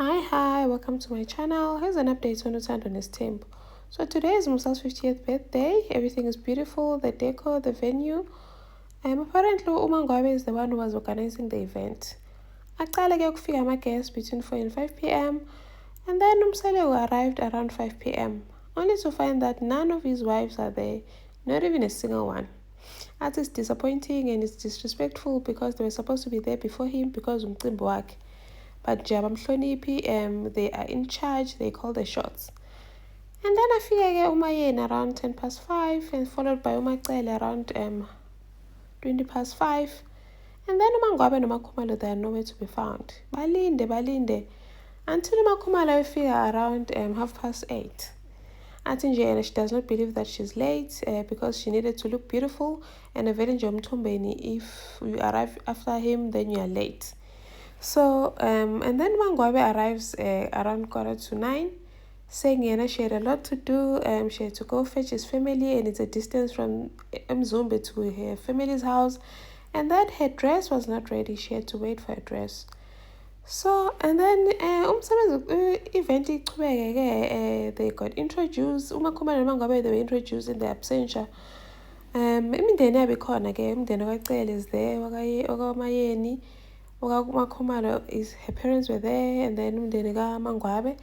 Hi, welcome to my channel. Here's an update on Uthando Nesthembu. So today is Musa's 50th birthday. Everything is beautiful, the decor, the venue. Apparently uMangwabe is the one who was organizing the event. Aqale ke ukufika ama-guests between 4 and 5 p.m. and then Umsele arrived around 5 p.m. only to find that none of his wives are there, not even a single one. That is disappointing and it's disrespectful because they were supposed to be there before him because umcimbi wakhe. But Jabamhlonipi, they are in charge, they call the shots. And then I figure Umayen around 10 past 5 and followed by Umacele around 20 past 5. And then Umangwabe and Umakhumalo, they are nowhere to be found. Balinde. Until Umakhumalo figure around 8:30. Atinjena, she does not believe that she's late because she needed to look beautiful. And a very Mtombeni, if you arrive after him, then you are late. So, and then Mangwabe arrives around 9:15, saying Yena she had a lot to do. She had to go fetch his family, and it's a distance from Mzumbe to her family's house, and that her dress was not ready. She had to wait for a dress. So, and then event they got introduced. Umakhumalo noMangwabe, they were introduced in the absentia. Imindeni yabo ikhona ke, umndeni kaCele is there, wakaMayeni. Umakhumalo, her parents were there, and then umndeni kaMangwabe.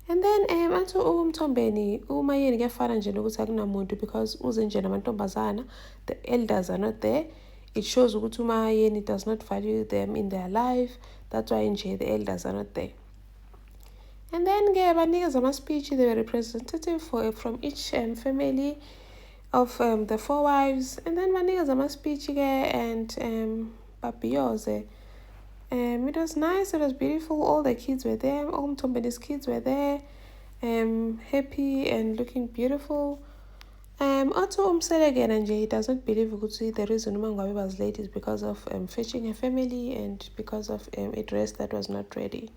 And then athi uMthombeni uMayeni kuyafana nje nokuthi akunamuntu because uze nje namantombazana, the elders are not there. It shows ukuthi uMayeni does not value them in their life. That's why nje the elders are not there. And then banikeza ama-speech, they were representative from each family of the 4 wives. And then banikeza ama-speech and babhiyoze. It was nice, it was beautiful. All the kids were there, all Mtombeni's kids were there, happy and looking beautiful. Also Umsele again, and he doesn't believe the reason Umangwabe was late is because of fetching her family and because of a dress that was not ready.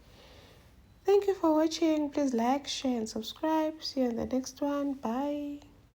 Thank you for watching. Please like, share and subscribe. See you in the next one. Bye.